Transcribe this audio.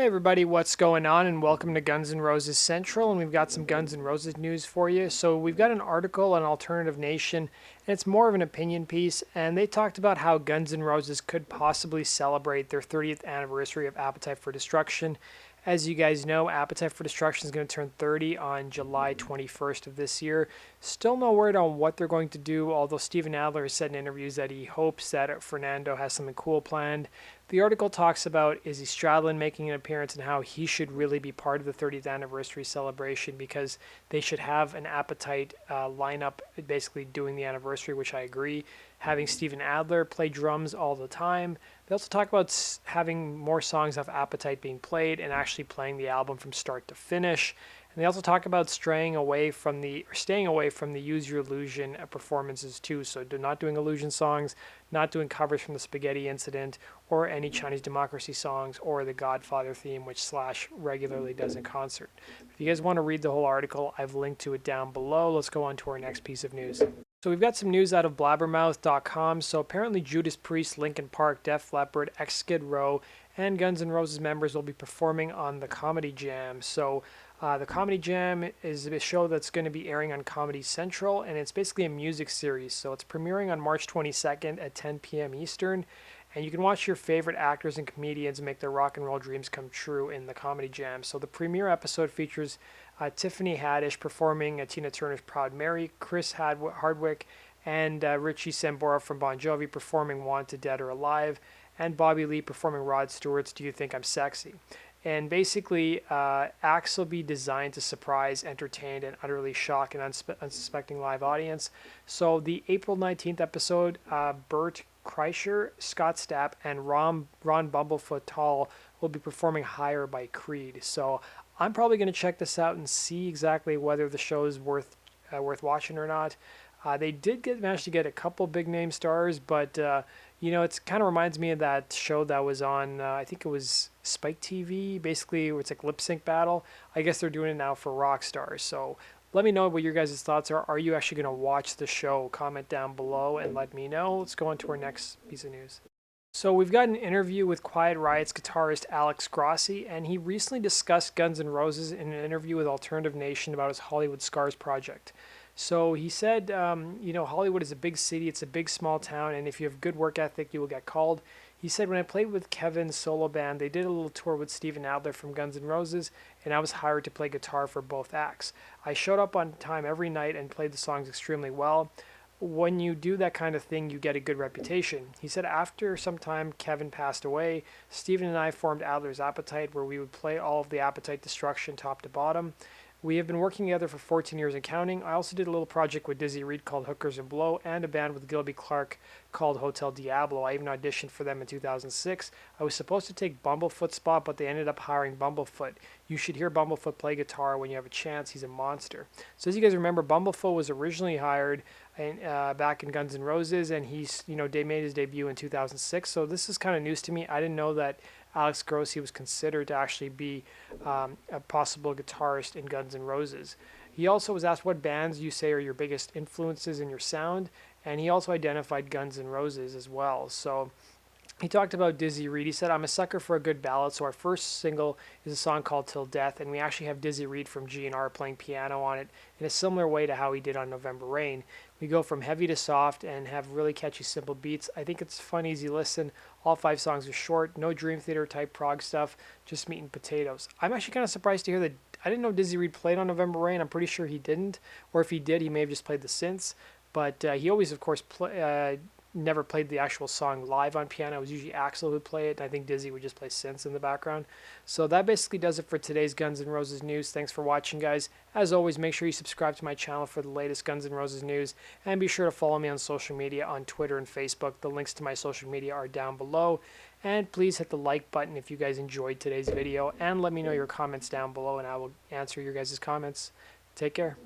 everybody, what's going on? And welcome to Guns N' Roses Central. And we've got some Guns N' Roses news for you. So we've got an article on Alternative Nation, and it's more of an opinion piece. And they talked about how Guns N' Roses could possibly celebrate their 30th anniversary of Appetite for Destruction. As you guys know, Appetite for Destruction is going to turn 30 on July 21st of this year. Still no word on what they're going to do, although Steven Adler has said in interviews that he hopes that Fernando has something cool planned. The article talks about Izzy Stradlin making an appearance and how he should really be part of the 30th anniversary celebration because they should have an Appetite lineup basically doing the anniversary, which I agree. Having Steven Adler play drums all the time. They also talk about having more songs off Appetite being played and actually playing the album from start to finish. And they also talk about staying away from the Use Your Illusion performances too. So not doing Illusion songs, not doing covers from the Spaghetti Incident or any Chinese Democracy songs or the Godfather theme, which Slash regularly does in concert. If you guys want to read the whole article, I've linked to it down below. Let's go on to our next piece of news. So we've got some news out of blabbermouth.com. So apparently Judas Priest, Linkin Park, Def Leppard, Skid Row, and Guns N' Roses members will be performing on the Comedy Jam. So the Comedy Jam is a show that's going to be airing on Comedy Central, and it's basically a music series. So it's premiering on March 22nd at 10 p.m. Eastern, and you can watch your favorite actors and comedians make their rock and roll dreams come true in the Comedy Jam. So the premiere episode features Tiffany Haddish performing Tina Turner's Proud Mary, Chris Hardwick, and Richie Sambora from Bon Jovi performing Wanted Dead or Alive, and Bobby Lee performing Rod Stewart's Do You Think I'm Sexy? And basically, acts will be designed to surprise, entertain, and utterly shock an unsuspecting live audience. So the April 19th episode, Bert Kreischer, Scott Stapp, and Ron Bumblefoot Tall will be performing Higher by Creed. So I'm probably going to check this out and see exactly whether the show is worth watching or not. They did manage to get a couple big name stars, but it kind of reminds me of that show that was on, I think it was Spike TV, basically where it's like lip sync battle. I guess they're doing it now for rock stars. So let me know what your guys' thoughts are. Are you actually going to watch the show? Comment down below and let me know. Let's go on to our next piece of news. So we've got an interview with Quiet Riot's guitarist Alex Grossi, and he recently discussed Guns N' Roses in an interview with Alternative Nation about his Hollywood Scars project. So he said, Hollywood is a big city, it's a big small town, and if you have good work ethic, you will get called. He said, when I played with Kevin's solo band, they did a little tour with Steven Adler from Guns N' Roses, and I was hired to play guitar for both acts. I showed up on time every night and played the songs extremely well. When you do that kind of thing, you get a good reputation. He said after some time, Kevin passed away. Steven and I formed Adler's Appetite, where we would play all of the Appetite Destruction top to bottom. We have been working together for 14 years and counting. I also did a little project with Dizzy Reed called Hookers and Blow, and a band with Gilby Clarke called Hotel Diablo. I even auditioned for them in 2006. I was supposed to take Bumblefoot's spot, but they ended up hiring Bumblefoot. You should hear Bumblefoot play guitar when you have a chance. He's a monster. So as you guys remember, Bumblefoot was originally hired back in Guns N' Roses, and they made his debut in 2006. So this is kind of news to me. I didn't know that Alex Grossi was considered to actually be a possible guitarist in Guns N' Roses. He also was asked what bands you say are your biggest influences in your sound, and he also identified Guns N' Roses as well. So he talked about Dizzy Reed. He said, I'm a sucker for a good ballad, so our first single is a song called Till Death, and we actually have Dizzy Reed from GNR playing piano on it in a similar way to how he did on November Rain. We go from heavy to soft and have really catchy, simple beats. I think it's fun, easy listen. All 5 songs are short, no Dream Theater type prog stuff, just meat and potatoes. I'm actually kind of surprised to hear that. I didn't know Dizzy Reed played on November Rain. I'm pretty sure he didn't, or if he did, he may have just played the synths. But he always, of course, never played the actual song live on piano. It was usually Axl who would play it, and I think Dizzy would just play synths in the background. So that basically does it for today's Guns N' Roses news. Thanks for watching, guys. As always, make sure you subscribe to my channel for the latest Guns N' Roses news, and be sure to follow me on social media on Twitter and Facebook. The links to my social media are down below. And please hit the like button if you guys enjoyed today's video, and let me know your comments down below, and I will answer your guys' comments. Take care.